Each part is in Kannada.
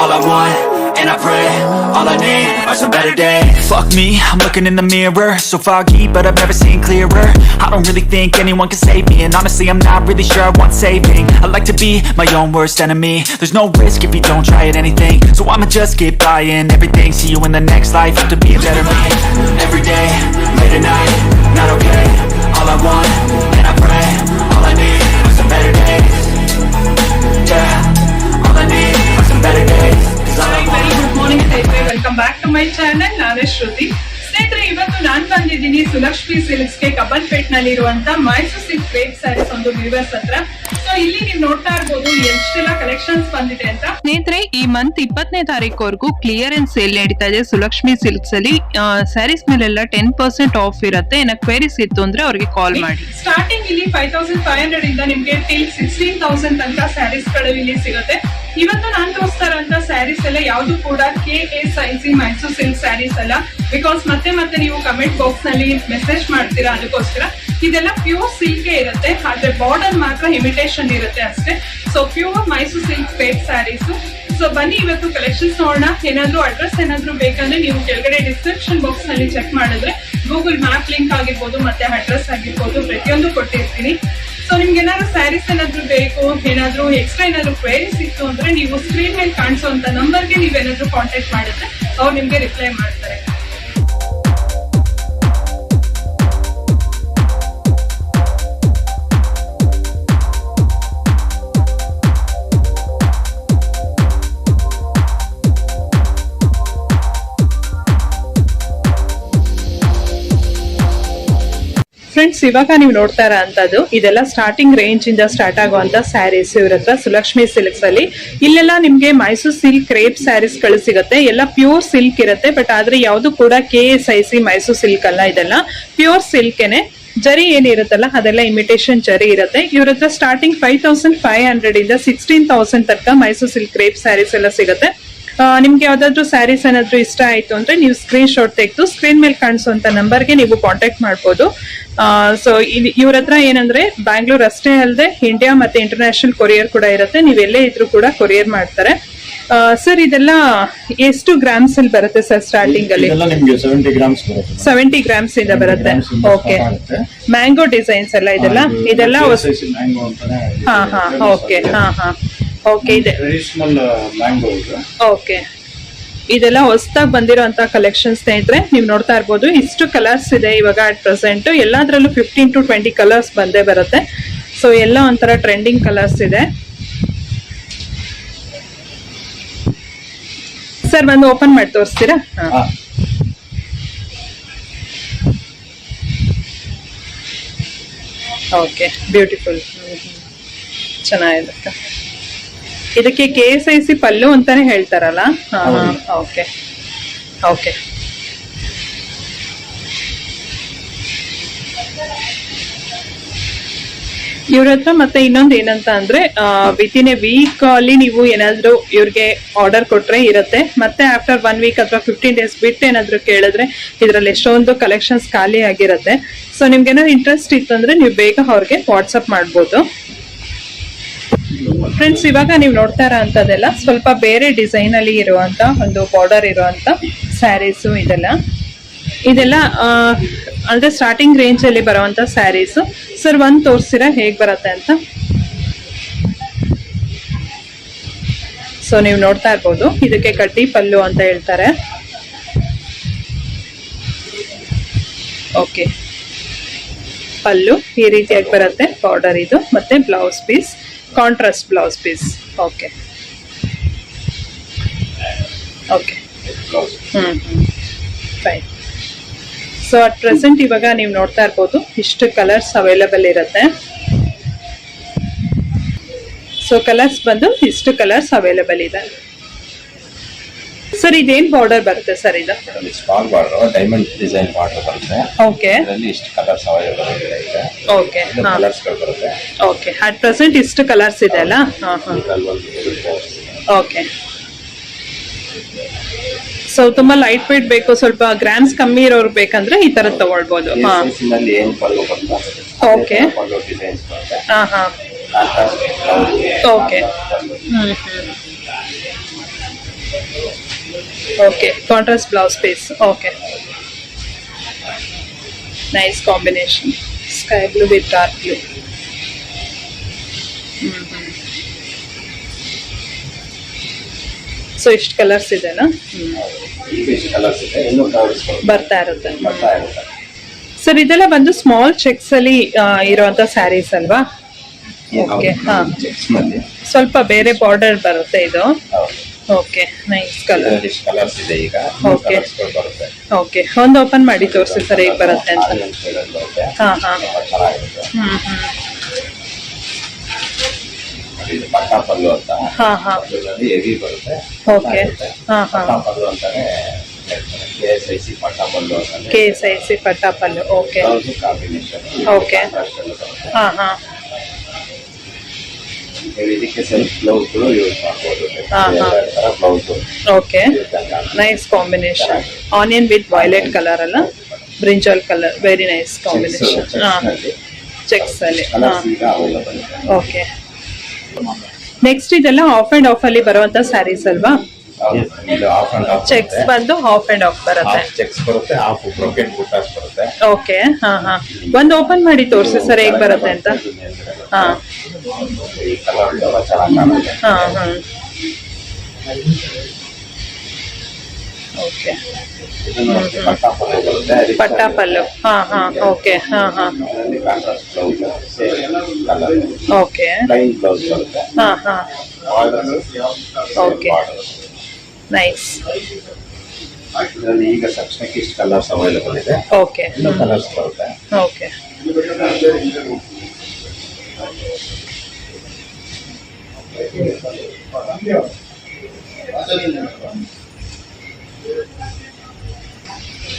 All I want, and I pray, all I need are some better days. Fuck me, I'm looking in the mirror, so foggy, but I've never seen clearer. I don't really think anyone can save me, and honestly I'm not really sure I want saving. I like to be my own worst enemy. There's no risk if you don't try at anything, so I'ma just keep buying everything. See you in the next life, have to be a better me. Every day, late at night, not okay. All I want, and I pray, all I need are some better days. Yeah, all I need are some better days. Very good morning ಸ್ನೇಹಿತರೆ, welcome back to my channel. ನಾನೇ ಶ್ರುತಿ. ಸ್ನೇಹಿತರೆ, ಇವತ್ತು ನಾನು ಬಂದಿದ್ದೀನಿ ಸುಲಕ್ಷ್ಮಿ ಸಿಲ್ಕ್ಸ್ಗೆ, ಕಬ್ಬನ್ಪೇಟ್ ನಲ್ಲಿ ಇರುವಂತ ಮೈಸೂರು ಸಿಲ್ಕ್ ಕ್ರೇಪ್ ಸ್ಯಾರೀಸ್ ಒಂದು ವ್ಯೂವರ್ಸ್ ಹತ್ರ. ಸೊ ಇಲ್ಲಿ ನೀವು ನೋಡ್ತಾ ಇರ್ಬೋದು ಎಷ್ಟೆಲ್ಲ ಕಲೆಕ್ಷನ್ಸ್ ಬಂದಿದೆ ಅಂತ. ಸ್ನೇಹಿತರೆ, ಈ ಮಂತ್ 20ನೇ ತಾರೀಕುವರೆಗೂ ಕ್ಲಿಯರೆನ್ಸ್ ಸೇಲ್ ನಡೀತಾ ಇದೆ ಸುಲಕ್ಷ್ಮಿ ಸಿಲ್ಕ್ಸ್ ಅಲ್ಲಿ. ಸ್ಯಾರೀಸ್ ಮೇಲೆಲ್ಲ 10% ಆಫ್ ಇರುತ್ತೆ. ಏನಕ್ಕೆ ಕ್ವೇರೀಸ್ ಇತ್ತು ಅಂದ್ರೆ ಅವ್ರಿಗೆ ಕಾಲ್ ಮಾಡಿ. ಸ್ಟಾರ್ಟಿಂಗ್ ಇಲ್ಲಿ 5500 ಇಂದ ನಿಮ್ಗೆ ಟಿಲ್ 16000 ತನಕ ಸ್ಯಾರೀಸ್ ಗಳು ಇಲ್ಲಿ ಸಿಗುತ್ತೆ. ಇವತ್ತು ನಾನು ತೋರಿಸ್ತಾ ಇರೋಂತ ಸ್ಯಾರೀಸ್ ಎಲ್ಲ ಯಾವ್ದು ಕೂಡ KSIC ಮೈಸೂರು ಸಿಲ್ಕ್ ಸ್ಯಾರೀಸ್ ಅಲ್ಲ. ಬಿಕಾಸ್ ಮತ್ತೆ ನೀವು ಕಮೆಂಟ್ ಬಾಕ್ಸ್ ನಲ್ಲಿ ಮೆಸೇಜ್ ಮಾಡ್ತೀರಾ, ಅದಕ್ಕೋಸ್ಕರ ಇದೆಲ್ಲ ಪ್ಯೂರ್ ಸಿಲ್ಕ್ ಇರುತ್ತೆ. ಆದ್ರೆ ಬಾರ್ಡರ್ ಮಾತ್ರ ಇಮಿಟೇಷನ್ ಇರುತ್ತೆ ಅಷ್ಟೇ. So pure Mysuru silk crepe saris. So ಬನ್ನಿ ಇವತ್ತು ಕಲೆಕ್ಷನ್ಸ್ ನೋಡೋಣ. ಏನಾದ್ರು ಅಡ್ರೆಸ್ ಏನಾದ್ರು ಬೇಕಂದ್ರೆ ನೀವು ಕೆಳಗಡೆ ಡಿಸ್ಕ್ರಿಪ್ಷನ್ ಬಾಕ್ಸ್ ನಲ್ಲಿ ಚೆಕ್ ಮಾಡಿದ್ರೆ ಗೂಗಲ್ ಮ್ಯಾಪ್ ಲಿಂಕ್ ಆಗಿರ್ಬೋದು, ಮತ್ತೆ ಅಡ್ರೆಸ್ ಆಗಿರ್ಬೋದು, ಪ್ರತಿಯೊಂದು ಕೊಟ್ಟಿರ್ತೀನಿ. ಸೊ ನಿಮ್ಗೆ ಏನಾದ್ರು ಸ್ಯಾರೀಸ್ ಏನಾದ್ರು ಬೇಕು, ಏನಾದ್ರು ಎಕ್ಸ್ಟ್ರಾ ಏನಾದ್ರು ಕ್ವೇರೀಸ್ ಇತ್ತು ಅಂದ್ರೆ ನೀವು ಸ್ಕ್ರೀನ್ ಮೇಲೆ ಕಾಣಿಸುವಂತ ನಂಬರ್ಗೆ ನೀವೇನಾದ್ರು ಕಾಂಟ್ಯಾಕ್ಟ್ ಮಾಡಿದ್ರೆ ಅವ್ರು ನಿಮ್ಗೆ ರಿಪ್ಲೈ ಮಾಡ್ತಾರೆ. ಫ್ರೆಂಡ್ಸ್, ಇವಾಗ ನೀವು ನೋಡ್ತಾ ಇರೋಂಥದ್ದು ಇದೆಲ್ಲ ಸ್ಟಾರ್ಟಿಂಗ್ ರೇಂಜ್ ಇಂದ ಸ್ಟಾರ್ಟ್ ಆಗುವಂತ ಸ್ಯಾರೀಸ್ ಇವ್ರ ಹತ್ರ ಸುಲಕ್ಷ್ಮಿ ಸಿಲ್ಕ್ಸ್ ಅಲ್ಲಿ. ಇಲ್ಲೆಲ್ಲ ನಿಮ್ಗೆ ಮೈಸೂರು ಸಿಲ್ಕ್ ಕ್ರೇಪ್ ಸ್ಯಾರೀಸ್ ಗಳು ಸಿಗುತ್ತೆ. ಎಲ್ಲ ಪ್ಯೂರ್ ಸಿಲ್ಕ್ ಇರುತ್ತೆ. ಬಟ್ ಆದ್ರೆ ಯಾವ್ದು ಕೂಡ KSIC ಮೈಸೂರು ಸಿಲ್ಕ್ ಅಲ್ಲ, ಇದೆಲ್ಲ ಪ್ಯೂರ್ ಸಿಲ್ಕ್ನೆ. ಜರಿ ಏನಿರುತ್ತಲ್ಲ ಅದೆಲ್ಲ ಇಮಿಟೇಷನ್ ಜರಿ ಇರುತ್ತೆ. ಇವ್ರ ಹತ್ರ ಸ್ಟಾರ್ಟಿಂಗ್ 5500 ಇಂದ 16000 ತನಕ ಮೈಸೂರು ಸಿಲ್ಕ್ ಕ್ರೇಪ್ ಸ್ಯಾರೀಸ್ ಎಲ್ಲ ಸಿಗುತ್ತೆ. ನಿಮ್ಗೆ ಯಾವ್ದಾದ್ರು ಸ್ಯಾರೀಸ್ ಏನಾದ್ರು ಇಷ್ಟ ಆಯ್ತು ಅಂದ್ರೆ ನೀವು ಸ್ಕ್ರೀನ್ ಶಾಟ್ ತೆಗೆದು ಸ್ಕ್ರೀನ್ ಮೇಲೆ ಕಾಣಿಸುವಂತ ನಂಬರ್ಗೆ ನೀವು ಕಾಂಟ್ಯಾಕ್ಟ್ ಮಾಡ್ಬೋದು. ಸೊ ಇವ್ರ ಹತ್ರ ಏನಂದ್ರೆ ಬ್ಯಾಂಗ್ಳೂರ್ ಅಷ್ಟೇ ಅಲ್ಲದೆ ಇಂಡಿಯಾ ಮತ್ತೆ ಇಂಟರ್ನ್ಯಾಷನಲ್ ಕೊರಿಯರ್ ಕೂಡ ಇರುತ್ತೆ. ನೀವೆಲ್ಲೇ ಇದ್ರೂ ಕೂಡ ಕೊರಿಯರ್ ಮಾಡ್ತಾರೆ. ಸರ್, ಇದೆಲ್ಲ ಎಷ್ಟು ಗ್ರಾಮ್ಸ್ ಅಲ್ಲಿ ಬರುತ್ತೆ ಸರ್ ಸ್ಟಾರ್ಟಿಂಗ್ ಅಲ್ಲಿ? 70 ಗ್ರಾಮ್ಸ್ ಇಂದ ಬರುತ್ತೆ. ಓಕೆ, ಮ್ಯಾಂಗೋ ಡಿಸೈನ್ಸ್ ಎಲ್ಲ ಇದೆಲ್ಲ ಹಾ ಓಕೆ ಓಕೆ ಇದೆ. ಓಕೆ, ಇದೆಲ್ಲ ಹೊಸದಾಗಿ ಬಂದಿರೋಂತ ಕಲೆಕ್ಷನ್ ಸ್ನೇಹಿತರೆ. ನೀವು ನೋಡ್ತಾ ಇರ್ಬೋದು ಇಷ್ಟು ಕಲರ್ಸ್ ಇದೆ ಇವಾಗ ಅಟ್ ಪ್ರೆಸೆಂಟ್. ಎಲ್ಲಾದ್ರಲ್ಲೂ 15 to 20 ಕಲರ್ಸ್ ಬಂದೇ ಬರುತ್ತೆ. ಸೊ ಎಲ್ಲ ಒಂಥರ ಟ್ರೆಂಡಿಂಗ್ ಕಲರ್ಸ್ ಇದೆ. ಸರ್, ಬಂದು ಓಪನ್ ಮಾಡಿ ತೋರಿಸ್ತೀರಾ? ಓಕೆ, ಬ್ಯೂಟಿಫುಲ್, ಚೆನ್ನಾಗಿರುತ್ತೆ. ಇದಕ್ಕೆ KSIC ಪಲ್ಲು ಅಂತಾನೆ ಹೇಳ್ತಾರಲ್ಲ? Okay okay. ಇವ್ರ ಹತ್ರ ಮತ್ತೆ ಇನ್ನೊಂದು ಏನಂತ ಅಂದ್ರೆ ವಿತಿನ್ ಎ ವೀಕ್ ಅಲ್ಲಿ ನೀವು ಏನಾದ್ರು ಇವ್ರಿಗೆ ಆರ್ಡರ್ ಕೊಟ್ರೆ ಇರುತ್ತೆ. ಮತ್ತೆ ಆಫ್ಟರ್ 1 ವೀಕ್ ಅಥವಾ 15 ಡೇಸ್ ಬಿಟ್ಟು ಏನಾದ್ರು ಕೇಳಿದ್ರೆ ಇದ್ರಲ್ಲಿ ಎಷ್ಟೊಂದು ಕಲೆಕ್ಷನ್ಸ್ ಖಾಲಿ ಆಗಿರುತ್ತೆ. ಸೊ ನಿಮ್ಗೆ ಏನಾದ್ರು ಇಂಟ್ರೆಸ್ಟ್ ಇತ್ತು ಅಂದ್ರೆ ನೀವು ಬೇಗ ಅವ್ರಿಗೆ ವಾಟ್ಸಪ್ ಮಾಡ್ಬೋದು. ಫ್ರೆಂಡ್ಸ್, ಇವಾಗ ನೀವು ನೋಡ್ತಾ ಇರೋಂಥದ್ದೆಲ್ಲ ಸ್ವಲ್ಪ ಬೇರೆ ಡಿಸೈನ್ ಅಲ್ಲಿ ಇರುವಂತ ಒಂದು ಬಾರ್ಡರ್ ಇರುವಂತ ಸ್ಯಾರೀಸ್. ಇದೆಲ್ಲ ಅಂದ್ರೆ ಸ್ಟಾರ್ಟಿಂಗ್ ರೇಂಜ್ ಅಲ್ಲಿ ಬರುವಂತ ಸ್ಯಾರೀಸ್. ಸರ್, ಒಂದ್ ತೋರಿಸ್ತೀರಾ ಹೇಗ್ ಬರುತ್ತೆ ಅಂತ? ಸೊ ನೀವು ನೋಡ್ತಾ ಇರ್ಬೋದು ಇದಕ್ಕೆ ಕಡ್ಡಿ ಪಲ್ಲು ಅಂತ ಹೇಳ್ತಾರೆ. ಓಕೆ, ಪಲ್ಲು ಈ ರೀತಿಯಾಗಿ ಬರುತ್ತೆ. ಬಾರ್ಡರ್ ಇದು, ಮತ್ತೆ blouse piece contrast blouse piece. Okay okay, fine. So at present ಇವಾಗ ನೀವು ನೋಡ್ತಾ ಇರ್ಬೋದು ಇಷ್ಟು ಕಲರ್ಸ್ ಅವೈಲಬಲ್ ಇರುತ್ತೆ. ಸೊ ಕಲರ್ಸ್ ಬಂದು ಇಷ್ಟು ಕಲರ್ಸ್ ಅವೈಲಬಲ್ ಇದೆ. ಸರ್, ಇದೇನ್ ಬಾರ್ಡರ್ ಬರುತ್ತೆ ಸರ್? ಇದು small border, diamond design border ಬರುತ್ತೆ. ಓಕೆ, ಇದರಲ್ಲಿ ಇಷ್ಟು ಕಲರ್ಸ್ ಅವೈಲಬಲ್ ಇದೆ. ಓಕೆ, ಕಲರ್ಸ್ ಗಳು ಬರುತ್ತೆ. ಓಕೆ, ಅಟ್ ಪ್ರೆಸೆಂಟ್ ಇಷ್ಟು ಕಲರ್ಸ್ ಇದೆ ಅಲ್ಲ? ಓಕೆ. ಸೊ ತುಂಬಾ ಲೈಟ್ ವೇಟ್ ಬೇಕು, ಸ್ವಲ್ಪ ಗ್ರಾಮ್ಸ್ ಕಮ್ಮಿ ಇರೋರು ಬೇಕಂದ್ರೆ ಈ ತರ ತಗೊಳ್ಬಹುದು. Okay, okay. Okay contrast blouse piece. Okay nice combination, sky blue with dark blue. So ಇಷ್ಟು ಕಲರ್ಸ್ ಇದೆನಾ? ಈಗ ಇಷ್ಟು ಕಲರ್ಸ್ ಇದೆ, ಇನ್ನೂ ಕಲರ್ಸ್ ಬರ್ತಾ ಇರುತ್ತೆ. ಬರ್ತಾ ಇರುತ್ತೆ. ಸರ್ ಇದೆಲ್ಲ ಬಂದು ಸ್ಮಾಲ್ ಚೆಕ್ಸ್ ಅಲ್ಲಿ ಇರುವಂತ ಸ್ಯಾರೀಸ್ ಅಲ್ವಾ? ಓಕೆ, ಹಾ, ಚೆಕ್ಸ್ ನಲ್ಲಿ ಸ್ವಲ್ಪ ಬೇರೆ ಬಾರ್ಡರ್ ಬರುತ್ತೆ ಇದು. ಹೌದು. Okay nice colour. ಇದರಲ್ಲಿ ಇಷ್ಟು ಕಲರ್ಸ್ ಇದೆ ಈಗ. Okay. ಕಲರ್ಸ್ ಬರುತ್ತೆ. ಓಕೆ, ಒಂದು ಓಪನ್ ಮಾಡಿ ತೋರಿಸಿ ಸರ್ ಹೇಗೆ ಬರುತ್ತೆ ಅಂತ. ಆರೆಂಜ್ ಶೇಡಲ್ಲಿ ಬರುತ್ತೆ. ಹಾ ಹಾ, ತುಂಬಾ ಚೆನ್ನಾಗಿರುತ್ತೆ. ಇದು ಪಟ್ಟಾ ಪಲ್ಲು ಅಂತ. ಹಾ ಹಾ, ಇದರಲ್ಲಿ ಹೆವಿ ಬರುತ್ತೆ. ಓಕೆ, ಹಾ ಹಾ, ಪಟ್ಟಾ ಪಲ್ಲು ಅಂತಾನೆ KSIC ಪಟ್ಟಾ ಪಲ್ಲು ಅಂತಾನೆ. KSIC ಪಟ್ಟಾಪಲ್ಲು. Okay, blouse combination. Okay. ಹಾ ಹಾ, ಇದಕ್ಕೆ ಸೆಲ್ಫ್ ಬ್ಲೌಸ್ಗಳು ಯೂಸ್ ಮಾಡ್ಬೋದು. ಹಾ, ಹಾ. ಎರಡು ತರ blouse okay nice combination. Onion with violet colour ಅಲ್ಲ, brinjal colour, very nice combination. ಹಾ, ಚೆಕ್ಸ್ ಅಲ್ಲಿ. ಹಾ, ಕಲರ್ಸ್ ಈಗ ಅವೈಲಬಲ್ ಇದೆ. ಓಕೆ. ನೆಕ್ಸ್ಟ್ ಇದೆಲ್ಲ ಆಫ್ ಅಂಡ್ ಆಫ್ ಅಲ್ಲಿ ಬರುವಂತ ಸ್ಯಾರೀಸ್ ಅಲ್ವಾ? ಇದು ಆಫ್ ಅಂಡ್ ಆಫ್ ಚೆಕ್ಸ್ ಬಂದು ಆಫ್ ಅಂಡ್ ಆಫ್ ಬರುತ್ತೆ. ಹಾಫ್ ಚೆಕ್ಸ್ ಬರುತ್ತೆ, ಹಾಫ್ ಬ್ರೋಕೆಟ್ ಬುಟ್ಟಾಸ್ ಬರುತ್ತೆ. ಓಕೆ, ಹಾ ಹಾ, ಒಂದು ಓಪನ್ ಮಾಡಿ ತೋರಿಸಿ ಸರ್ ಹೇಗೆ ಬರುತ್ತೆ ಅಂತ. ಹಾ ಈ ಕಲರ್ ತುಂಬಾ ಚೆನ್ನಾಗಿ ಕಾಣುತ್ತೆ. ಹಾ ಹಾ, ಓಕೆ, ಇದನ್ನು ಅಷ್ಟೇ ಪಟ್ಟಾ ಪಲ್ಲು ಬರುತ್ತೆ. ಪಟ್ಟಾಪಲ್ಲು. ಹಾ ಹಾ, ಓಕೆ, ಹಾ ಹಾ, ಅದರಲ್ಲಿ contrast blouse same colour. Okay, plain blouse ಬರುತ್ತೆ. ಹಾ ಹಾ, Okay. ಬಾರ್ಡರ್. ನೈಸ್. ಇದರಲ್ಲಿ ಈಗ ಸಬ್ಸ್ಟೆಕ್ ಇಷ್ಟು ಕಲರ್ಸ್ ಅವೈಲಬಲ್ ಇದೆ. ಓಕೆ, ಇನ್ನೂ ಕಲರ್ಸ್ ಬರುತ್ತೆ. ಓಕೆ,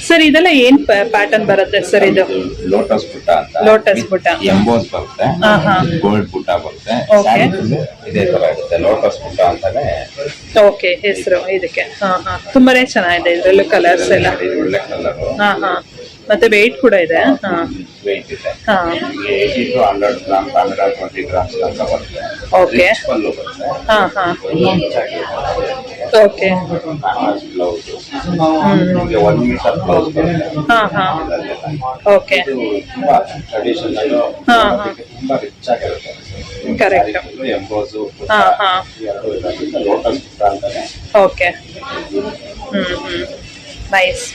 ಸರ್ ಇದೆಲ್ಲ ಏನ್ ಪ್ಯಾಟರ್ನ್ ಬರುತ್ತೆ ಸರ್ ಇದು? ಲೋಟಸ್ ಬುಟ್ಟ ಅಂತ. ಲೋಟಸ್ ಬುಟ್ಟ. ಎಂಬೋಸ್ ಬರುತ್ತೆ. ಹಾ ಹಾ, ಗೋಲ್ಡ್ ಬುಟ್ಟ ಬರುತ್ತೆ. Okay. ಸ್ಯಾರಿ full ಇದೇ ತರ ಇರುತ್ತೆ. ಲೋಟಸ್ ಬುಟ್ಟ ಅಂತಾನೆ ಓಕೆ ಹೆಸರು ಇದಕ್ಕೆ. ಹಾ ಹಾ, ತುಂಬಾನೇ ಚೆನ್ನಾಗಿದೆ ಇದ್ರಲ್ಲೂ ಕಲರ್ಸ್ ಎಲ್ಲ. ಇದು ಒಳ್ಳೆ ಕಲರ್. ಹಾ ಹಾ, ಮತ್ತೆ ವೆಯ್ಟ್ ಕೂಡ ಇದೆ. ಹಾ ವೆಯ್ಟ್ ಇದೆ. ಹಾ, 80 to 100 ಗ್ರಾಮ್ಸ್ 120 ಗ್ರಾಮ್ಸ್ ತನಕ ಬರುತ್ತೆ. Okay. ರಿಚ್ ಪಲ್ಲು ಬರುತ್ತೆ. ಹಾ ಹಾ, ಓಕೆ, ಕಾಂಟ್ರಾಸ್ಟ್ ಬ್ಲೌಸ್. ನಿಮಗೆ 1 ಮೀಟರ್ ಬ್ಲೌಸ್ ಬರುತ್ತೆ. ಹಾ ಹಾ, ಓಕೆ, ಇದು ತುಂಬಾ ಟ್ರೆಡಿಷನಲ್. ಹಾ, ಹಾ. ತುಂಬಾ ರಿಚ್ ಆಗಿರುತ್ತೆ. Correct. ಎಂಬೋಸು ಹಾ ಹಾ, ಎರಡು ಇರೋದ್ರಿಂದ ಲೋಟಸ್ ಬುಟ್ಟ ಅಂತಾನೆ. Okay, nice.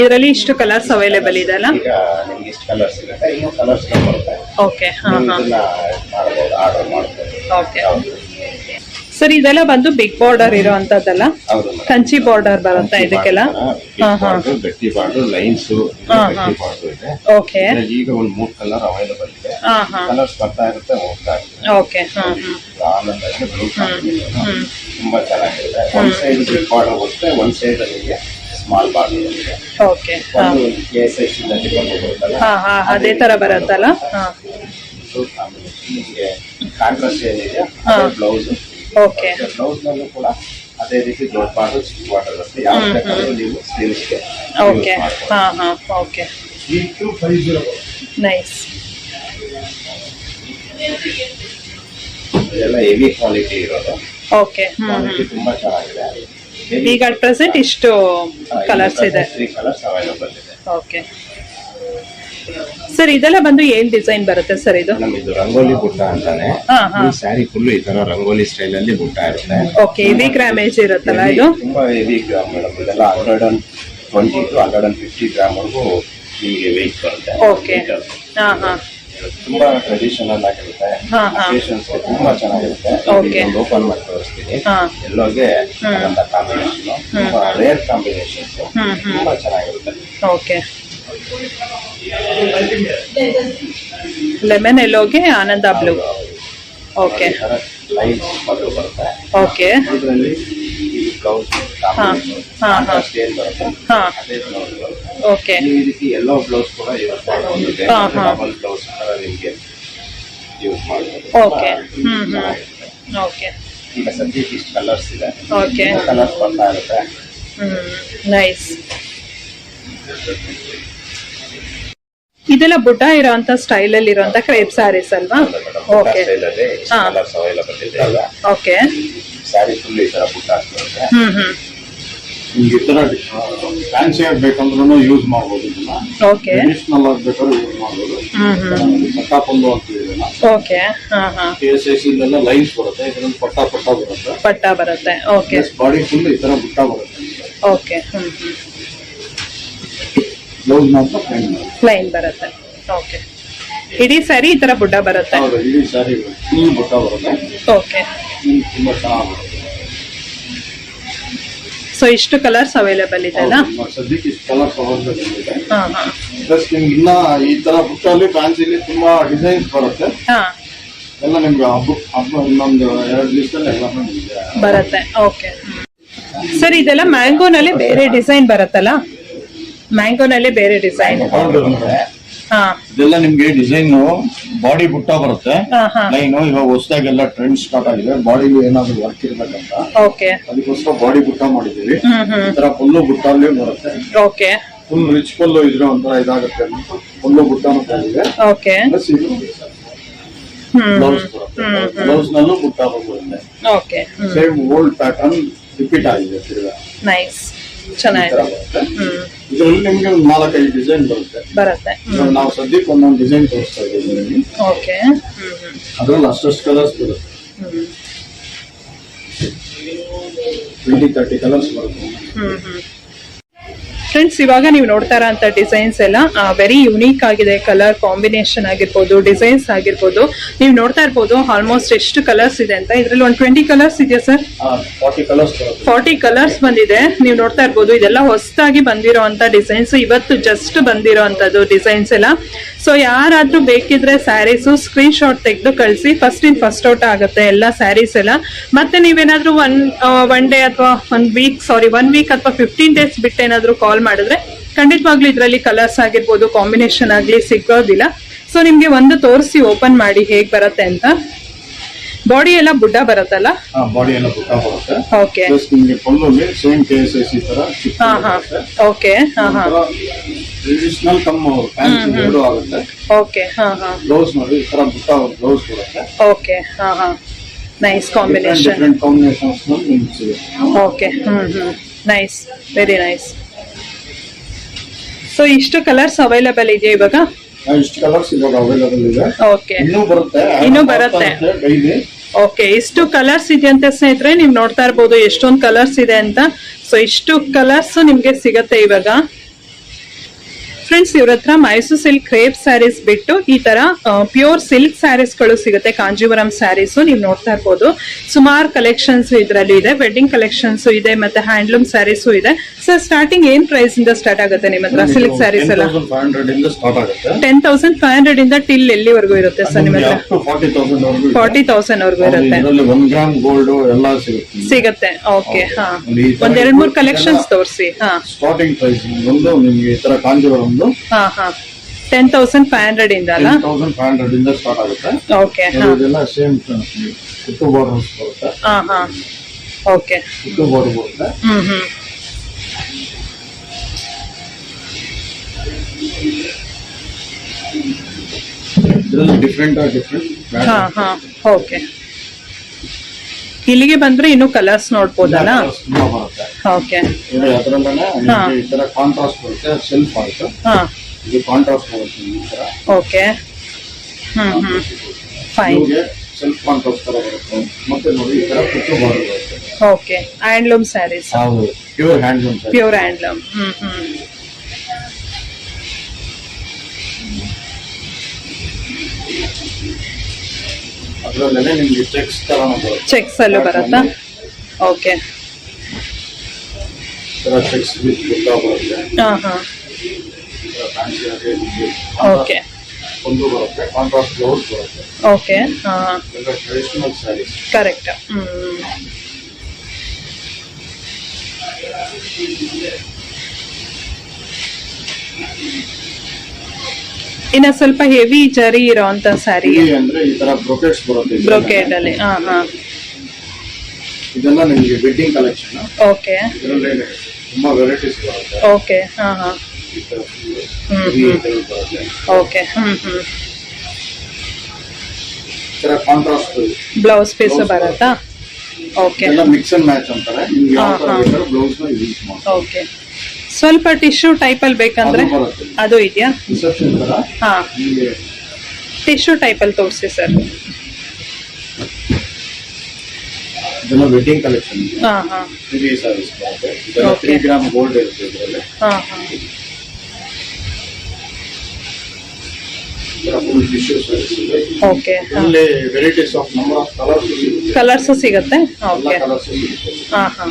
ಇದರಲ್ಲಿ ಇಷ್ಟು ಕಲರ್ಸ್ ಅವೈಲೇಬಲ್ ಇದೆ ಅಲ್ಲ? ಈಗ ನಿಮ್ಗೆ ಇಷ್ಟು ಕಲರ್ಸ್ ಸಿಗುತ್ತೆ. ಇನ್ನೂ ಕಲರ್ಸ್ ಬರುತ್ತೆ. ಓಕೆ, ಹಾ ನೀವು ಹಾ, ಇದನ್ನ ಮಾಡ್ಬೋದು, ಆರ್ಡರ್ ಮಾಡ್ಬೋದು. ಓಕೆ. ಸರ್ ಇದೆಲ್ಲ ಬಂದು ಬಿಗ್ ಬಾರ್ಡರ್ ಇರೋಂಥದ್ದಲ್ಲ? ಹೌದು ಮೇಡಮ್. ಕಂಚಿ ಬಾರ್ಡರ್ ಬರುತ್ತಾ ಇದಕ್ಕೆಲ್ಲ? ಹಾ ಹಾ, ಗಟ್ಟಿ ಬಾರ್ಡರ್ ಲೈನ್ಸ್ ಹಾ, ಹಾ. ಗಟ್ಟಿ ಬಾರ್ಡರ್ ಇದೆ. ಓಕೆ, ಇದ್ರಲ್ಲಿ ಈಗ ಒಂದು 3 ಕಲರ್ ಅವೈಲಬಲ್ ಇದೆ. ಹಾ ಹಾ, ಕಲರ್ಸ್ ಬರ್ತಾ ಇರುತ್ತೆ, ಹೋಗ್ತಾ ಇರುತ್ತೆ. ಓಕೆ, ಹಾ ಹಾ, ಆನಂದ ಬ್ಲೂ ಹ್ಮ್, ತುಂಬಾ ಚೆನ್ನಾಗಿದೆ. ಒಂದ್ ಸೈಡ್ ಬಿಗ್ ಬಾರ್ಡರ್ ಬರುತ್ತೆ, ಒಂದ್ ಸೈಡ್ ನಿಮಗೆ ಸ್ಮಾಲ್ ಬಾರ್ಡರ್ ಬರುತ್ತೆ. ಓಕೆ, ಹಾ ಒಂದು KSIC ನಲ್ಲಿ ಬರುತ್ತಲ್ಲ, ಹಾ ಹಾ, ಅದೇ ತರ ಬರುತ್ತಲ್ಲ? ಹಾ, ನಿಮಗೆ ಕಾಂಟ್ರಾಸ್ಟ್ ಏನಿದೆ ಹಾ. ಬ್ಲೌಸ್. ಓಕೆ, ಬ್ಲೌಸ್ ನಲ್ಲೂ ಕೂಡ ಅದೇ ರೀತಿ ದೊಡ್ಡ ಬಾರ್ಡರ್ ಚಿಕ್ಕ ಬಾರ್ಡರ್ ಬರುತ್ತೆ. ಯಾವ ಬೇಕಾದ್ರೂ ನೀವು ಸ್ಲೀವ್ಸ್ಗೆ ಓಕೆ, ಹಾ ಹಾ, ಓಕೆ, ನೈಸ್. ಇದೆಲ್ಲ ಹೆವಿ ಕ್ವಾಲಿಟಿ ಇರೋದು. ಓಕೆ, ಕ್ವಾಲಿಟಿ ತುಂಬಾ ಚೆನ್ನಾಗಿದೆ. ಈಗ ಅಟ್ ಪ್ರೆಸೆಂಟ್ ಇಷ್ಟು ಕಲರ್ಸ್ ಇದೆ. 3 ಕಲರ್ಸ್ ಅವೈಲಬಲ್ ಇದೆ. ಓಕೆ ಸರ್, ಇದೆಲ್ಲ ಬಂದು ಏನ್ ಡಿಸೈನ್ ಬರುತ್ತೆ ಸರ್ ಇದು? ಮೇಡಮ್ ಇದು ರಂಗೋಲಿ ಬುಟ್ಟ ಅಂತಾನೆ. ಹಾ ಹಾ, ಈ ಸ್ಯಾರಿ ಫುಲ್ ಈ ತರ ರಂಗೋಲಿ ಸ್ಟೈಲ್ ಅಲ್ಲಿ ಬುಟ್ಟ ಇರುತ್ತೆ. ಓಕೆ, ಹೆವಿ ಗ್ರಾಮೇಜ್ ಇರುತ್ತಲ್ಲ ಇದು? ತುಂಬಾ ಹೆವಿ ಗ್ರಾಮ್ ಮೇಡಮ್. ಇದೆಲ್ಲ 120 to 150 ಗ್ರಾಮ್ ವರೆಗೂ ನಿಮಗೆ ವೆಯ್ಟ್ ಬರುತ್ತೆ. ಓಕೆ, ಹಾ ಹಾ, ತುಂಬಾ ಟ್ರೆಡಿಷನಲ್ ಆಗಿರುತ್ತೆ. ಹಾ, ಹಾ. ಅಕೇಶನ್ಸ್ ತುಂಬಾ ಚೆನ್ನಾಗಿರುತ್ತೆ. Okay. ಓಪನ್ ಮಾಡಿ ತೋರಿಸ್ತೀನಿ. ಹಾ. ಎಲ್ಲೋಗೆ ಕಾಂಬಿನೇಷನ್ ತುಂಬಾ ರೇರ್ ಕಾಂಬಿನೇಷನ್ಸ್. ತುಂಬಾ ಚೆನ್ನಾಗಿರುತ್ತೆ. ಓಕೆ, ಲೆಮನ್ ಎಲ್ಲೋಗೆ ಆನಂದ ಬ್ಲೂ. ಓಕೆ, ಲೈನ್ಸ್ ಪಲ್ಲು ಬರುತ್ತೆ. ಓಕೆ, ಇದರಲ್ಲಿ ಬ್ಲೌಸ್ ಹಾ, ಹಾ, ಹಾ. ಏನ್ ಬರುತ್ತೆ ಹಾ. ಅದೇ ಬ್ಲೌಸ್ ಬರುತ್ತೆ. ಓಕೆ, ನೀವು ಈ ರೀತಿ ಎಲ್ಲೋ ಬ್ಲೌಸ್ ಕೂಡ ಯೂಸ್ ಮಾಡಬಹುದು. ಹಾ, ಹಾ. ಡಬಲ್ ಬ್ಲೌಸ್ ತರ ನಿಮಗೆ ಯೂಸ್ ಮಾಡಬಹುದು. ಓಕೆ, ಚೆನ್ನಾಗಿರುತ್ತೆ. ಓಕೆ, ಈಗ ಸದ್ಯಕ್ಕೆ ಇಷ್ಟು ಕಲರ್ಸ್ ಇದೆ. ಓಕೆ, ಕಲರ್ಸ್ ಬರ್ತಾ ಇರುತ್ತೆ. ನೈಸ್. ಇದೆಲ್ಲ ಬುಟ್ಟ ಇರೋಂತ ಸ್ಟೈಲ್ ಅಲ್ಲಿ ಇರೋಂತ ಕ್ರೇಪ್ ಸ್ಯಾರೀಸ್ ಅಲ್ವಾ? ಓಕೆ, ಸ್ಟೈಲ್ ಅಲ್ಲಿ ಹಾ. ಕಲರ್ಸ್ ಅವೈಲಬಲ್ ಇದೆ. ಓಕೆ, ಸ್ಯಾರಿ ಫುಲ್ ಈ ತರ ಬುಟ್ಟ ಹಾಕ್ತಾರೆ. ನಿಮ್ಗೆ ಈ ತರ ಫ್ಯಾನ್ಸಿ ಆಗ್ಬೇಕಂದ್ರೂ ಯೂಸ್ ಮಾಡ್ಬೋದು ಇದನ್ನ. ಓಕೆ ಟ್ರೆಡಿಷನಲ್ ಆಗ್ಬೇಕಾದ್ರೆ ಯೂಸ್ ಮಾಡ್ಬೋದು. ಪಟ್ಟ ಪಲ್ಲು ಆಗ್ತದೆ ಇದನ್ನ. ಓಕೆ KSIC ಇಲ್ಲೆಲ್ಲ ಲೈನ್ಸ್ ಬರುತ್ತೆ, ಇದರಲ್ಲಿ ಪಟ್ಟ ಬರುತ್ತೆ. ಪಟ್ಟ ಬರುತ್ತೆ. ಓಕೆ ಬಾಡಿ ಫುಲ್ ಈ ತರ ಬುಟ್ಟ ಬರುತ್ತೆ. ಓಕೆ ಬ್ಲೌಸ್ ಮಾತ್ರ ಪ್ಲೈನ್ ಬರುತ್ತೆ. ಓಕೆ ಇಡೀ ಸ್ಯಾರಿ ಈ ತರ ಬುಡ್ಡ ಬರುತ್ತೆ. ಹೌದು, ಇಡೀ ಸ್ಯಾರಿ ಫುಲ್ ಬುಟ್ಟ ಬರುತ್ತೆ. ಓಕೆ ತುಂಬಾ ಚೆನ್ನಾಗಿ ಬರುತ್ತೆ. ಸೊ ಇಷ್ಟು ಕಲರ್ಸ್ ಅವೈಲೇಬಲ್ ಇದೆ ಅಲ್ಲ? ಸದ್ಯಕ್ಕೆ ಇಷ್ಟು ಕಲರ್ಸ್ ಅವೈಲೇಬಲ್ ಇದೆ. ಹಾ ಪ್ಲಸ್ ನಿಮ್ಗೆ ಇನ್ನ ಈ ತರ ಬುಟ್ಟಲ್ಲಿ ಫ್ಯಾನ್ಸಿಲಿ ತುಂಬಾ ಡಿಸೈನ್ಸ್ ಬರುತ್ತೆ. ಹಾ ಎಲ್ಲ ನಿಮ್ಗೆ ಹಬ್ಬ ಇನ್ನೊಂದು 2 ದಿವಸದಲ್ಲಿ ಎಲ್ಲ ನಿಮ್ಗೆ ಬರುತ್ತೆ. ಓಕೆ ಸರ್, ಇದೆಲ್ಲ ಮ್ಯಾಂಗೋನಲ್ಲಿ ಬೇರೆ ಡಿಸೈನ್ ಬರುತ್ತಲ್ಲ? ಮ್ಯಾಂಗೋನಲ್ಲಿ ಬೇರೆ ಡಿಸೈನ್. ಹಾ ಇದೆಲ್ಲ ನಿಮ್ಗೆ ಡಿಸೈನ್ ಬಾಡಿ ಬುಟ್ಟ ಬರುತ್ತೆ. ಹಾ ಲೈನ್ ಇವಾಗ ಹೊಸದಾಗೆಲ್ಲ ಟ್ರೆಂಡ್ ಸ್ಟಾರ್ಟ್ ಆಗಿದೆ. ಬಾಡಿ ಏನಾದ್ರು ವರ್ಕ್ ಇರ್ಬೇಕಂತ ಓಕೆ ಅದಕ್ಕೋಸ್ಕರ ಬಾಡಿ ಬುಟ್ಟ ಮಾಡಿದೀವಿ. ಈ ತರ ಫುಲ್ಲು ಬುಟ್ಟಲ್ಲಿ ಬರುತ್ತೆ. ಓಕೆ ಫುಲ್ ರಿಚ್ ಪಲ್ಲು ಇದ್ರೆ ಒಂಥರ ಇದಾಗುತ್ತೆ ಅಂದ್ಬಿಟ್ಟು ಫುಲ್ಲು ಬುಟ್ಟನು ತಂದಿದೆ. ಓಕೆ ಪ್ಲಸ್ ಇದು ಬ್ಲೌಸ್ ಬರುತ್ತೆ. ಬ್ಲೌಸ್ ನಲ್ಲೂ ಬುಟ್ಟ ಬರುತ್ತೆ. Okay same old pattern repeat ಆಗಿದೆ ತಿರ್ಗಾ. ನೈಸ್, ಚೆನ್ನಾಗಿದೆ. ಇದರಲ್ಲಿ ನಿಮ್ಗೆ ಒಂದು 4-5 ಡಿಸೈನ್ ಬರುತ್ತೆ. ಇವಾಗ ನಾವು ಸದ್ಯಕ್ಕೆ ಒಂದೊಂದು ಡಿಸೈನ್ ತೋರಿಸ್ತಾ ಇದ್ದೀವಿ. ಓಕೆ ಅದ್ರಲ್ಲಿ ಅಷ್ಟು ಕಲರ್ಸ್ ಬರುತ್ತೆ. 20-30 ಕಲರ್ಸ್ ಬರುತ್ತೆ. ಫ್ರೆಂಡ್ಸ್, ಇವಾಗ ನೀವು ನೋಡ್ತಾ ಇರೋಂಥ ಡಿಸೈನ್ಸ್ ಎಲ್ಲ ವೆರಿ ಯುನೀಕ್ ಆಗಿದೆ. ಕಲರ್ ಕಾಂಬಿನೇಷನ್ ಆಗಿರ್ಬೋದು, ಡಿಸೈನ್ಸ್ ಆಗಿರ್ಬೋದು, ನೀವು ನೋಡ್ತಾ ಇರ್ಬೋದು ಆಲ್ಮೋಸ್ಟ್ ಎಷ್ಟು ಕಲರ್ಸ್ ಇದೆ ಅಂತ. ಇದ್ರಲ್ಲಿ ಒಂದು 20 ಕಲರ್ಸ್ ಇದೆಯಾ ಸರ್? 40 ಕಲರ್ಸ್ ಬರುತ್ತೆ. 40 ಕಲರ್ಸ್ ಬಂದಿದೆ. ನೀವು ನೋಡ್ತಾ ಇರ್ಬೋದು ಇದೆಲ್ಲ ಹೊಸದಾಗಿ ಬಂದಿರೋ ಅಂತ ಡಿಸೈನ್ಸ್, ಇವತ್ತು ಜಸ್ಟ್ ಬಂದಿರೋ ಅಂತದ್ದು ಡಿಸೈನ್ಸ್ ಎಲ್ಲ. ಸೊ ಯಾರಾದ್ರೂ ಬೇಕಿದ್ರೆ ಸ್ಯಾರೀಸು ಸ್ಕ್ರೀನ್ ಶಾಟ್ ತೆಗೆದು ಕಳಿಸಿ. ಫಸ್ಟ್ ಇನ್ ಫಸ್ಟ್ ಔಟ್ ಆಗುತ್ತೆ ಎಲ್ಲ ಸ್ಯಾರೀಸ್ ಎಲ್ಲ. ಮತ್ತೆ ನೀವೇನಾದ್ರೂ ಒನ್ ಡೇ ಅಥವಾ 1 ವೀಕ್ ಅಥವಾ 15 ಡೇಸ್ ಬಿಟ್ಟು ಏನಾದ್ರು ಕಾಲ್ ಮಾಡಿದ್ರೆ ಖಂಡಿತವಾಗ್ಲೂ ಇದರಲ್ಲಿ ಕಲರ್ಸ್ ಆಗಿರ್ಬೋದು, ಕಾಂಬಿನೇಷನ್ ಆಗ್ಲಿ ಸಿಗೋದಿಲ್ಲ. ಸೊ ನಿಮ್ಗೆ ಒಂದು ತೋರಿಸಿ ಓಪನ್ ಮಾಡಿ ಹೇಗ್ ಬರುತ್ತೆ ಅಂತ. ಬಾಡಿ ಎಲ್ಲ ಬುಡ್ಡ ಬರುತ್ತಲ್ಲ? ಬಾಡಿ ಎಲ್ಲ ಬುಟ್ಟ ಬರುತ್ತೆ. ಓಕೆ ಪ್ಲಸ್ ನಿಮ್ಗೆ ಪಲ್ಲುಲಿ ಸೇಮ್ KSIC ತರ ಓಕೆ ಟ್ರೆಡಿಷನಲ್ ಕಮ್ ಫ್ಯಾನ್ಸಿ ಎರಡು ಆಗುತ್ತೆ. ಓಕೆ ಬ್ಲೌಸ್ ನೋಡಿ ಈ ತರ ಬುಟ್ಟ ಬ್ಲೌಸ್ ಬರುತ್ತೆ. Okay nice combination. Different combinations ನಿಮ್ಗೆ ಸಿಗುತ್ತೆ. Okay nice, very nice. So ಇಷ್ಟು ಕಲರ್ಸ್ ಅವೈಲೇಬಲ್ ಇದೆಯಾ ಇವಾಗ? ಇಷ್ಟು ಕಲರ್ಸ್ ಇವಾಗ ಅವೈಲೇಬಲ್ ಇದೆ. ಓಕೆ ಇನ್ನೂ ಬರುತ್ತೆ ಡೈಲಿ. ಓಕೆ, ಇಷ್ಟು ಕಲರ್ಸ್ ಇದೆಯಂತೆ ಸ್ನೇಹಿತರೆ. ನೀವು ನೋಡ್ತಾ ಇರ್ಬೋದು ಎಷ್ಟೊಂದು ಕಲರ್ಸ್ ಇದೆ ಅಂತ. ಸೊ ಇಷ್ಟು ಕಲರ್ಸ್ ನಿಮ್ಗೆ ಸಿಗತ್ತೆ ಇವಾಗ. ಫ್ರೆಂಡ್ಸ್, ಇವ್ರ ಹತ್ರ ಮೈಸೂರು ಸಿಲ್ಕ್ ಕ್ರೇಪ್ ಸ್ಯಾರೀಸ್ ಬಿಟ್ಟು ಈ ತರ ಪ್ಯೂರ್ ಸಿಲ್ಕ್ ಸ್ಯಾರೀಸ್ ಗಳು ಸಿಗುತ್ತೆ. ಕಾಂಜೀವರಂ ಸ್ಯಾರೀಸ್ ನೀವು ನೋಡ್ತಾ ಇರ್ಬೋದು. ಸುಮಾರು ಕಲೆಕ್ಷನ್ಸ್ ಇದರಲ್ಲಿ ಇದೆ. ವೆಡ್ಡಿಂಗ್ ಕಲೆಕ್ಷನ್ಸ್ ಇದೆ, ಮತ್ತೆ ಹ್ಯಾಂಡ್ಲೂಮ್ ಸ್ಯಾರೀಸ್ ಇದೆ. ಸರ್, ಸ್ಟಾರ್ಟಿಂಗ್ ಏನ್ ಪ್ರೈಸ್ ಇಂದ ಸ್ಟಾರ್ಟ್ ಆಗುತ್ತೆ ನಿಮ್ಮ ಹತ್ರ ಸಿಲ್ಕ್ ಸ್ಯಾರೀಸ್ ಎಲ್ಲ? 10,500 ಇಂದ ಸ್ಟಾರ್ಟ್ ಆಗುತ್ತೆ. 10,500 ಇಂದ ಟಿಲ್ ಎಲ್ಲಿವರೆಗೂ ಇರುತ್ತೆ ಸರ್ ನಿಮ್ಮ ಹತ್ರ? 40,000 ವರೆಗೂ ಇರುತ್ತೆ. 1 ಗ್ರಾಮ್ ಗೋಲ್ಡ್ ಎಲ್ಲ ಸಿಗುತ್ತೆ. ಓಕೆ, ಒಂದ್ 2-3 ಕಲೆಕ್ಷನ್ಸ್ ತೋರಿಸಿ. ಸ್ಟಾರ್ಟಿಂಗ್ ಪ್ರೈಸ್ ಒಂದು ನಿಮ್ಗೆ ಈ ತರ ಕಾಂಜೀವರಂ 10,500 ಇಂದ ಅಲ್ಲ? 10,500 ಇಂದ ಸ್ಟಾರ್ಟ್ ಆಗುತ್ತೆ. ಓಕೆ, ಇದೆಲ್ಲ ಸೇಮ್ ಕುಟ್ಟು ಬಾರ್ಡರ್ಸ್ ಬರುತ್ತೆ. ಓಕೆ, ಕುಟ್ಟು ಬಾರ್ಡರ್ ಬರುತ್ತೆ. ಇದರಲ್ಲಿ ಡಿಫ್ರೆಂಟ್ ಓಕೆ. ಇಲ್ಲಿಗೆ ಬಂದ್ರೆ ಇನ್ನು ಕಲರ್ಸ್ ನೋಡ್ಬೋದಲ್ಲ? ತುಂಬಾ ಬರುತ್ತೆ. ಓಕೆ, ಅದರಲ್ಲೇ ಈ ತರ ಕಾಂಟ್ರಾಸ್ಟ್ ಬರುತ್ತೆ. ಸೆಲ್ಫ್ ಆಯ್ತು, ಇದು ಕಾಂಟ್ರಾಸ್ಟ್ ಬರುತ್ತೆ ಈ ತರ. Okay, fine. ಸೆಲ್ಫ್ ಕಾಂಟ್ರಾಸ್ಟ್ ತರ ಬರುತ್ತೆ. ಮತ್ತೆ ನೋಡಿ ಈ ತರ ಕುಟ್ಟು ಬಾರ್ಡರ್ ಬರುತ್ತೆ. Okay, handloom saris. ಹೌದು, ಪ್ಯೂರ್ ಹ್ಯಾಂಡ್ಲೂಮ್. Pure handloom. ಅದರಲ್ಲೇ ನಿಮ್ಗೆ ಚೆಕ್ಸ್ ತರ ಬರುತ್ತೆ. ಚೆಕ್ಸ್ ಅಲ್ಲೂ ಬರುತ್ತಾ? ಓಕೆ, ಚೆಕ್ಸ್ ವಿತ್ ಬುಟ್ಟ ಬರುತ್ತೆ. ಓಕೆ, ಒಂದು ಬರುತ್ತೆ. ಕಾಂಟ್ರಾಸ್ಟ್ ಬ್ಲೌಸ್ ಬರುತ್ತೆ. Okay, traditional saris. ಕರೆಕ್ಟ್. ಇನ್ನ ಸ್ವಲ್ಪ ಹೆವಿ ಜರಿ ಇರೋಂತ ಸ್ಯಾರಿ ಅಂದ್ರೆ ಈ ತರ ಬ್ರೊಕೆಟ್ಸ್ ಬರುತ್ತೆ. ಬ್ರೊಕೆಟ್ ಅಲ್ಲಿ ಇದೆಲ್ಲ ನಿಮಗೆ ವೆಡ್ಡಿಂಗ್ ಕಲೆಕ್ಷನ್. ಓಕೆ, ಇದರಲ್ಲಿ ತುಂಬಾ ವೆರೈಟೀಸ್ ಬರುತ್ತೆ. Okay, okay. Contrast blouse piece ಬರುತ್ತಾ? ಓಕೆ ಎಲ್ಲ ಮಿಕ್ಸ್ ಅಂಡ್ ಮ್ಯಾಚ್ ಅಂತಾರೆ. ನಿಮ್ಗೆ ಯಾವ ತರ ಬೇಕಾದ್ರೂ ಬ್ಲೌಸ್ ನ ಯೂಸ್ ಮಾಡಿ. ಓಕೆ. ಸ್ವಲ್ಪ ಟಿಶ್ಯೂ ಟೈಪ್ ಅಲ್ಲಿ ಬೇಕಂದ್ರೆ ಅದು ಬರುತ್ತೆ. ಅದು ಇದೆಯಾ? ರಿಸೆಪ್ಷನ್ ತರ ಹಾ, ನಿಮ್ಗೆ ಟಿಶ್ಯೂ ಟೈಪ್ ಅಲ್ಲಿ ತೋರಿಸಿ ಸರ್. ಇದೆಲ್ಲ ವೆಡ್ಡಿಂಗ್ ಕಲೆಕ್ಷನ್. ಹಾ ಹಾ ಹೆವಿ ಸಾರೀಸ್ ಬರುತ್ತೆ. ಇದೆಲ್ಲ Okay. 3 ಗ್ರಾಮ್ ಗೋಲ್ಡ್ ಇರುತ್ತೆ ಇದರಲ್ಲಿ. ಹಾ ಹಾ ಫುಲ್ ಟಿಶ್ಯೂ ಸಾರೀಸ್ ಇದೆ. ಓಕೆ. ಇಲ್ಲಿ varieties of number of colours ಸಿಗುತ್ತೆ. ಕಲರ್ಸ್ ಸಿಗುತ್ತೆ. ಎಲ್ಲ ಓಕೆ. ಕಲರ್ಸ್ ಸಿಗುತ್ತೆ. ಹಾ ಹಾ.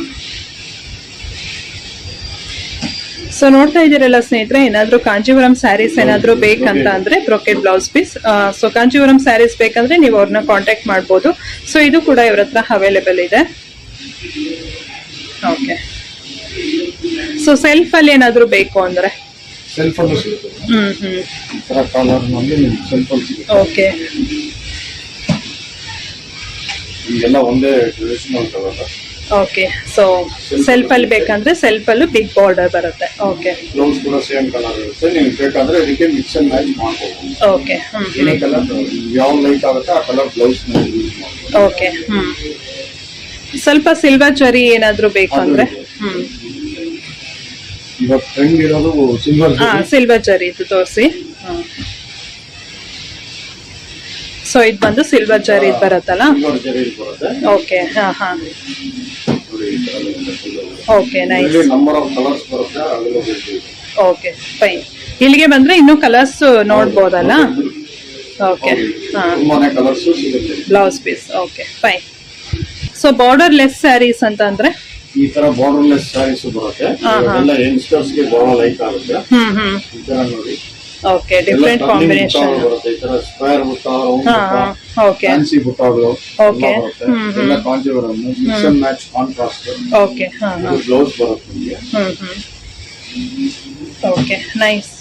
ಸೊ ನೋಡ್ತಾ ಇದ್ದೀರಲ್ಲ ಸ್ನೇಹಿತರೆ, ಏನಾದ್ರೂ ಕಾಂಚೀವರಂ ಸ್ಯಾರೀಸ್ ಏನಾದ್ರೂ ಬೇಕಂತ ಅಂದ್ರೆ brocade blouse piece. So Kanjeevaram saris ಬೇಕಂದ್ರೆ ನೀವು ಅವ್ರನ್ನ ಕಾಂಟ್ಯಾಕ್ಟ್ ಮಾಡ್ಬೋದು. ಸೊ ಇದು ಕೂಡ ಇವ್ರ ಹತ್ರ ಅವೈಲೇಬಲ್ ಇದೆ. ಓಕೆ. ಸೊ ಸೆಲ್ಫ್ ಅಲ್ಲಿ ಏನಾದ್ರೂ ಬೇಕು ಅಂದ್ರೆ ಸೆಲ್ಫ್ ಅಲ್ಲೂ ಸಿಗುತ್ತೆ. ಹ್ಮ್. ಈ ತರ ಕಲರ್ ನಲ್ಲಿ ನಿಮ್ಗೆ ಸೆಲ್ಫ್ ಅಲ್ಲಿ ಸಿಗುತ್ತೆ. ಓಕೆ. ಈಗೆಲ್ಲ ಒಂದೇ traditional colour. Okay. So self ಅಲ್ಲಿ ಬೇಕಂದ್ರೆ ಸೆಲ್ಫ್ ಅಲ್ಲೂ ಬಿಗ್ ಬಾರ್ಡರ್ ಬರುತ್ತೆ. ಓಕೆ. ಬ್ಲೌಸ್ ಕೂಡ ಸೇಮ್ ಕಲರ್ ಇರುತ್ತೆ. ನೀವು ಬೇಕಾದ್ರೆ ಇದಕ್ಕೆ ಮಿಕ್ಸ್ ಅಂಡ್ ಮ್ಯಾಚ್ ಮಾಡ್ಬೋದು. ಓಕೆ. ಏನೇ ಕಲರ್ ಯಾವ ಲೈಕ್ ಆಗುತ್ತೆ ಆ ಕಲರ್ ಬ್ಲೌಸ್ ಯೂಸ್ ಮಾಡ್ಬೋದು. ಓಕೆ. ಸ್ವಲ್ಪ ಸಿಲ್ವರ್ ಜರಿ ಏನಾದ್ರೂ ಬೇಕು ಅಂದ್ರೆ ಇವಾಗ ಟ್ರೆಂಡ್ ಇರೋದು ಸಿಲ್ವರ್. ಸಿಲ್ವರ್ ಜರಿ ಇದು ತೋರಿಸಿ. ಸೊ ಇದು ಬಂದು ಸಿಲ್ವರ್ ಜರಿ ಬರುತ್ತಲ್ಲ. ಸಿಲ್ವರ್ ಜರಿ ಬರುತ್ತೆ. ಓಕೆ. ಹಾ ಹಾ. ನೋಡಿ, ಈ ತರ ಇದೆ. Okay, nice. ಇಲ್ಲಿ ನಂಬರ್ ಆಫ್ ಕಲರ್ಸ್ ಬರುತ್ತೆ. ಅವೈಲೇಬಲ್ ಇದೆ. Okay, fine. ಇಲ್ಲಿಗೆ ಬಂದ್ರೆ ಇನ್ನೂ ಕಲರ್ಸ್ ನೋಡ್ಬೋದಲ್ಲ. ಓಕೆ. ಹಾ, ತುಂಬಾನೇ ಕಲರ್ಸ್ ಸಿಗುತ್ತೆ. Blouse piece. Okay, fine. So borderless saris ಅಂತ ಅಂದ್ರೆ ಈ ತರ ಬಾರ್ಡರ್ಲೆಸ್ ಸ್ಯಾರೀಸ್ ಬರುತ್ತೆ. ಎಲ್ಲ ಯಂಗ್ಸ್ಟರ್ಸ್ ಗೆ ಬಹಳ ಲೈಕ್ ಆಗುತ್ತೆ. ಈ ತರ ನೋಡಿ. ಓಕೆ, ಡಿಫ್ರೆಂಟ್ ಕಾಂಬಿನೇಷನ್ ಬರುತ್ತೆ. ಈ ತರ ಸ್ಕ್ವೇರ್ ಬುಟ್ಟ, ಓಕೆ, ಫ್ಯಾನ್ಸಿ ಬುಟ್ಟಗಳು Okay. ಎಲ್ಲ Kanjeevaram mix and match contrast. Okay. ಹಾ ಹಾ. ಬ್ಲೌಸ್ ಬರುತ್ತೆ ನಿಮಗೆ. Okay, nice.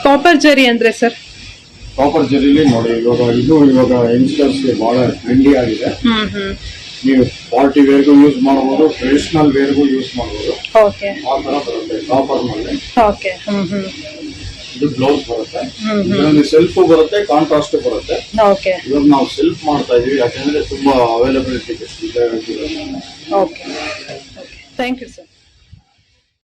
ಕಾಪರ್ ಜರಿ ಅಂದ್ರೆ ಸರ್? ಕಾಪರ್ ಜರಿಲಿ ನೋಡಿ, ಇವಾಗ ಯಂಗ್ಸ್ಟರ್ಸ್ ಗೆ ಬಹಳ ಟ್ರೆಂಡಿ ಆಗಿದೆ. ನೀವು ಪಾರ್ಟಿ ವೇರ್ಗೂ ಯೂಸ್ ಮಾಡಬಹುದು, ಟ್ರೆಡಿಷನಲ್ ವೇರ್ಗೂ ಯೂಸ್ ಮಾಡಬಹುದು. ಓಕೆ. ಆ ತರ ಬರುತ್ತೆ ಕಾಪರ್ ನಲ್ಲಿ. ಓಕೆ. ಇದು ಬ್ಲೌಸ್ ಬರುತ್ತೆ. ಇದರಲ್ಲಿ ಸೆಲ್ಫ್ ಬರುತ್ತೆ, ಕಾಂಟ್ರಾಸ್ಟ್ ಬರುತ್ತೆ. ಓಕೆ. ಇವಾಗ ನಾವು ಸೆಲ್ಫ್ ಮಾಡ್ತಾ ಇದೀವಿ ಯಾಕಂದ್ರೆ ತುಂಬಾ ಅವೈಲಬಿಲಿಟಿ ಇದೆ. Okay, thank you sir.